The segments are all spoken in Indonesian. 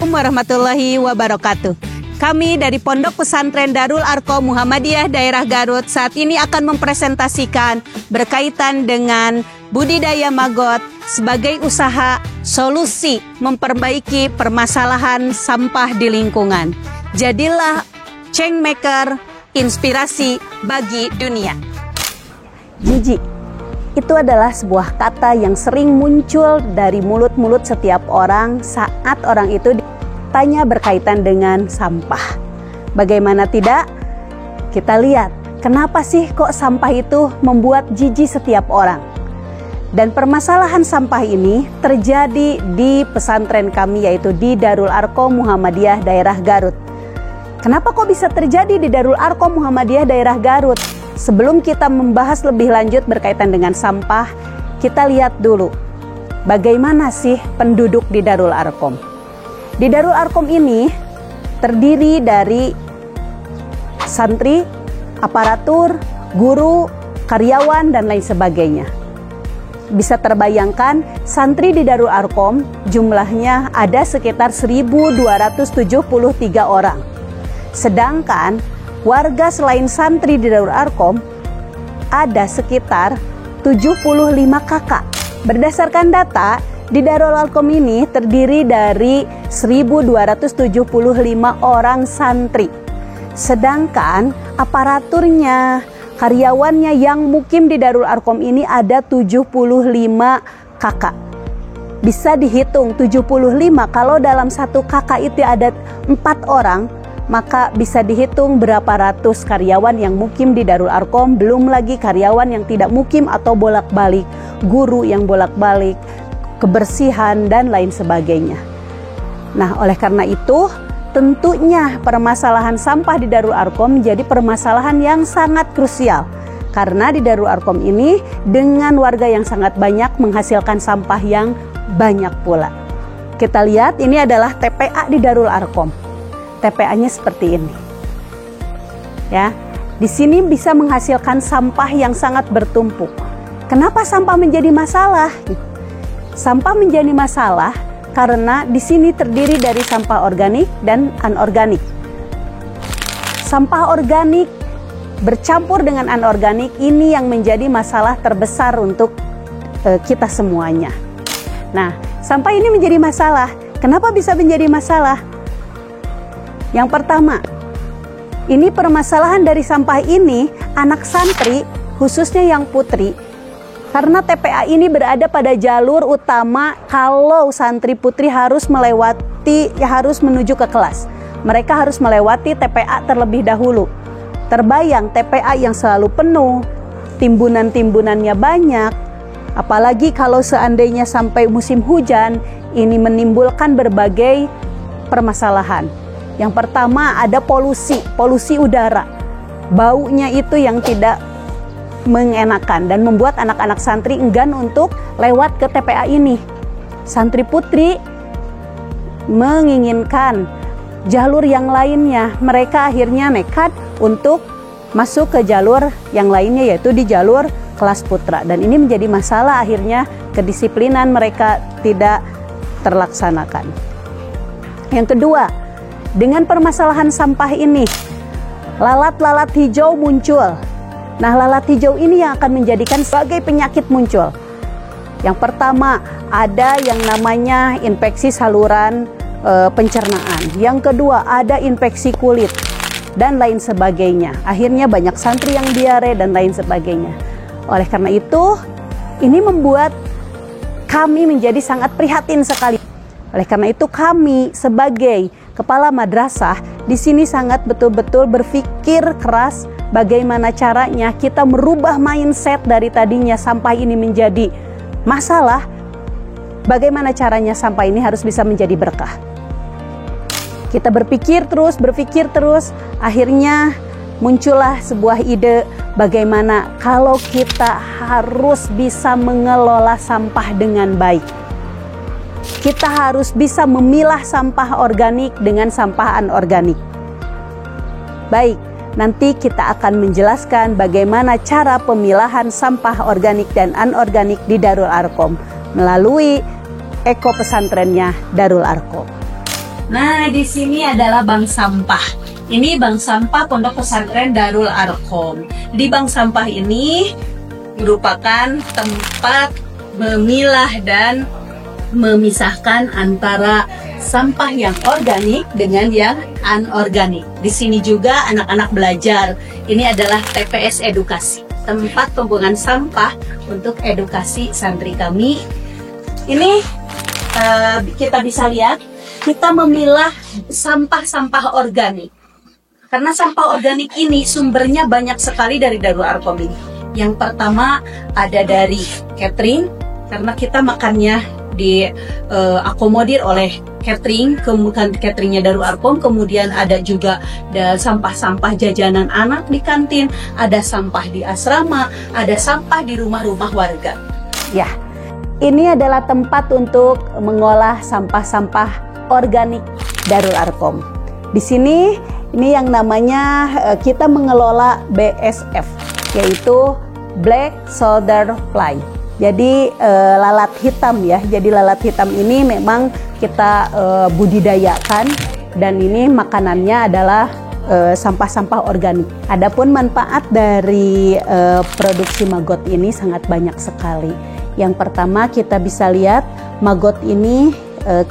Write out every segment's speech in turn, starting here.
Warahmatullahi wabarakatuh. Kami dari Pondok Pesantren Darul Arqam Muhammadiyah Daerah Garut saat ini akan mempresentasikan berkaitan dengan budidaya maggot sebagai usaha solusi memperbaiki permasalahan sampah di lingkungan. Jadilah Changemaker, inspirasi bagi dunia. Jijik, itu adalah sebuah kata yang sering muncul dari mulut-mulut setiap orang saat orang itu ditanya berkaitan dengan sampah. Bagaimana tidak? Kita lihat, kenapa sih kok sampah itu membuat jijik setiap orang? Dan permasalahan sampah ini terjadi di pesantren kami, yaitu di Darul Arqam Muhammadiyah Daerah Garut. Kenapa kok bisa terjadi di Darul Arqam Muhammadiyah Daerah Garut? Sebelum kita membahas lebih lanjut berkaitan dengan sampah, kita lihat dulu bagaimana sih penduduk di Darul Arqam. Di Darul Arqam ini terdiri dari santri, aparatur, guru, karyawan, dan lain sebagainya. Bisa terbayangkan, santri di Darul Arqam jumlahnya ada sekitar 1.273 orang. Sedangkan warga selain santri di Darul Arqam ada sekitar 75 kakak. Berdasarkan data, di Darul Arqam ini terdiri dari 1.275 orang santri. Sedangkan aparaturnya, karyawannya yang mukim di Darul Arqam ini ada 75 kakak. Bisa dihitung 75, kalau dalam satu kakak itu ada 4 orang, maka bisa dihitung berapa ratus karyawan yang mukim di Darul Arqam, belum lagi karyawan yang tidak mukim atau bolak-balik, guru yang bolak-balik, kebersihan, dan lain sebagainya. Nah, oleh karena itu, tentunya permasalahan sampah di Darul Arqam menjadi permasalahan yang sangat krusial. Karena di Darul Arqam ini dengan warga yang sangat banyak menghasilkan sampah yang banyak pula. Kita lihat ini adalah TPA di Darul Arqam. TPA-nya seperti ini. Ya, di sini bisa menghasilkan sampah yang sangat bertumpuk. Kenapa sampah menjadi masalah? Sampah menjadi masalah karena di sini terdiri dari sampah organik dan anorganik. Sampah organik bercampur dengan anorganik, ini yang menjadi masalah terbesar untuk kita semuanya. Nah, sampah ini menjadi masalah. Kenapa bisa menjadi masalah? Yang pertama, ini permasalahan dari sampah ini, anak santri, khususnya yang putri, karena TPA ini berada pada jalur utama kalau santri putri harus menuju ke kelas. Mereka harus melewati TPA terlebih dahulu. Terbayang TPA yang selalu penuh, timbunan-timbunannya banyak, apalagi kalau seandainya sampai musim hujan, ini menimbulkan berbagai permasalahan. Yang pertama ada polusi udara. Baunya itu yang tidak mengenakan dan membuat anak-anak santri enggan untuk lewat ke TPA ini. Santri putri menginginkan jalur yang lainnya. Mereka akhirnya nekat untuk masuk ke jalur yang lainnya, yaitu di jalur kelas putra. Dan ini menjadi masalah, akhirnya kedisiplinan mereka tidak terlaksanakan. Yang kedua, dengan permasalahan sampah ini, lalat-lalat hijau muncul. Nah, lalat hijau ini yang akan menjadikan sebagai penyakit muncul. Yang pertama, ada yang namanya infeksi saluran pencernaan. Yang kedua, ada infeksi kulit dan lain sebagainya. Akhirnya banyak santri yang diare dan lain sebagainya. Oleh karena itu, ini membuat kami menjadi sangat prihatin sekali. Oleh karena itu, kami sebagai kepala madrasah di sini sangat betul-betul berpikir keras bagaimana caranya kita merubah mindset dari tadinya sampah ini menjadi masalah, bagaimana caranya sampah ini harus bisa menjadi berkah. Kita berpikir terus, akhirnya muncullah sebuah ide bagaimana kalau kita harus bisa mengelola sampah dengan baik. Kita harus bisa memilah sampah organik dengan sampah anorganik. Baik, nanti kita akan menjelaskan bagaimana cara pemilahan sampah organik dan anorganik di Darul Arqam melalui eko pesantrennya Darul Arqam. Nah, di sini adalah bank sampah. Ini bank sampah Pondok Pesantren Darul Arqam. Di bank sampah ini merupakan tempat memilah dan memisahkan antara sampah yang organik dengan yang anorganik. Di sini juga anak-anak belajar. Ini adalah TPS edukasi, tempat pembuangan sampah untuk edukasi santri kami. Ini kita bisa lihat, kita memilah sampah-sampah organik. Karena sampah organik ini sumbernya banyak sekali dari Darul Arqam ini. Yang pertama ada dari catering, karena kita makannya diakomodir oleh catering, kemudian cateringnya Darul Arqam. Kemudian ada juga sampah-sampah jajanan anak di kantin, ada sampah di asrama, ada sampah di rumah-rumah warga. Ya, ini adalah tempat untuk mengolah sampah-sampah organik Darul Arqam. Di sini ini yang namanya kita mengelola BSF, yaitu Black Soldier Fly. Jadi lalat hitam ya. Jadi lalat hitam ini memang kita budidayakan, dan ini makanannya adalah sampah-sampah organik. Adapun manfaat dari produksi maggot ini sangat banyak sekali. Yang pertama, kita bisa lihat maggot ini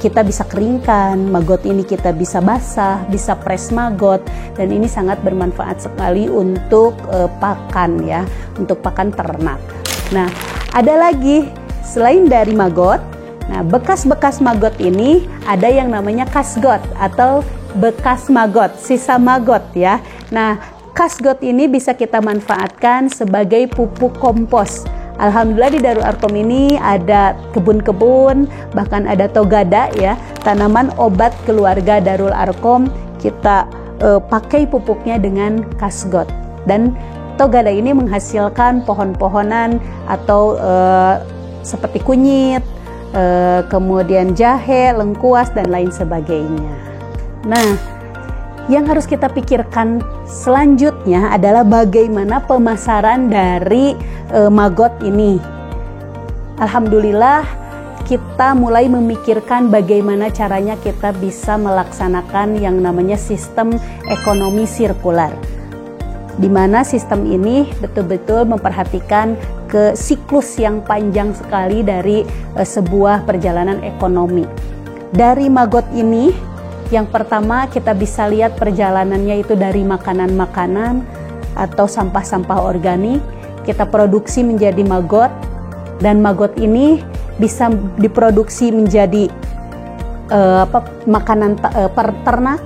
kita bisa keringkan, maggot ini kita bisa basah, bisa press maggot, dan ini sangat bermanfaat sekali untuk pakan ya, untuk pakan ternak. Nah, ada lagi selain dari maggot. Nah, bekas-bekas maggot ini ada yang namanya kasgot atau bekas maggot, sisa maggot ya. Nah, kasgot ini bisa kita manfaatkan sebagai pupuk kompos. Alhamdulillah di Darul Arqam ini ada kebun-kebun, bahkan ada togada ya, tanaman obat keluarga Darul Arqam. Kita pakai pupuknya dengan kasgot, dan togada ini menghasilkan pohon-pohonan atau seperti kunyit, kemudian jahe, lengkuas, dan lain sebagainya. Nah, yang harus kita pikirkan selanjutnya adalah bagaimana pemasaran dari maggot ini. Alhamdulillah kita mulai memikirkan bagaimana caranya kita bisa melaksanakan yang namanya sistem ekonomi sirkular, di mana sistem ini betul-betul memperhatikan ke siklus yang panjang sekali dari sebuah perjalanan ekonomi. Dari maggot ini, yang pertama kita bisa lihat perjalanannya itu dari makanan-makanan atau sampah-sampah organik, kita produksi menjadi maggot, dan maggot ini bisa diproduksi menjadi makanan ternak,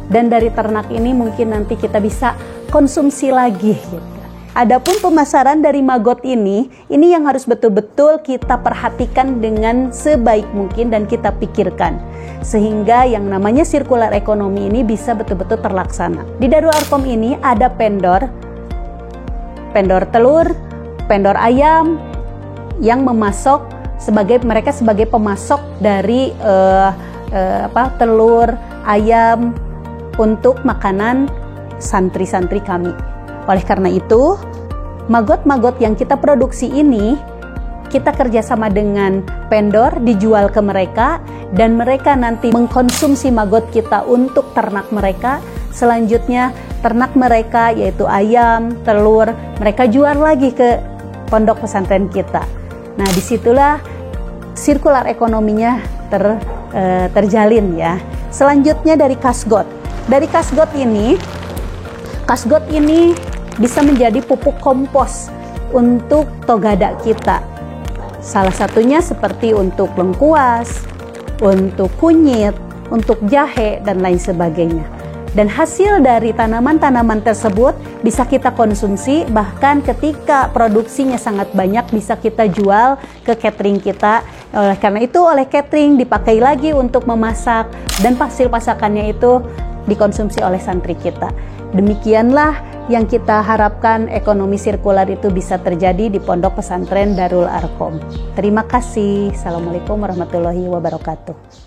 dan dari ternak ini mungkin nanti kita bisa konsumsi lagi gitu. Adapun pemasaran dari maggot ini yang harus betul-betul kita perhatikan dengan sebaik mungkin dan kita pikirkan, sehingga yang namanya sirkular ekonomi ini bisa betul-betul terlaksana. Di Darul Arqam ini ada pendor telur, pendor ayam yang memasok mereka sebagai pemasok dari telur, ayam untuk makanan santri-santri kami. Oleh karena itu, maggot-maggot yang kita produksi ini kita kerjasama dengan vendor, dijual ke mereka, dan mereka nanti mengkonsumsi maggot kita untuk ternak mereka. Selanjutnya ternak mereka yaitu ayam, telur, mereka jual lagi ke pondok pesantren kita. Nah, disitulah sirkular ekonominya terjalin ya. Selanjutnya dari kasgot. Dari kasgot ini bisa menjadi pupuk kompos untuk togada kita. Salah satunya seperti untuk lengkuas, untuk kunyit, untuk jahe, dan lain sebagainya. Dan hasil dari tanaman-tanaman tersebut bisa kita konsumsi, bahkan ketika produksinya sangat banyak bisa kita jual ke catering kita. Oleh karena itu, oleh catering dipakai lagi untuk memasak, dan hasil masakannya itu dikonsumsi oleh santri kita. Demikianlah yang kita harapkan ekonomi sirkular itu bisa terjadi di Pondok Pesantren Darul Arqam. Terima kasih. Assalamualaikum warahmatullahi wabarakatuh.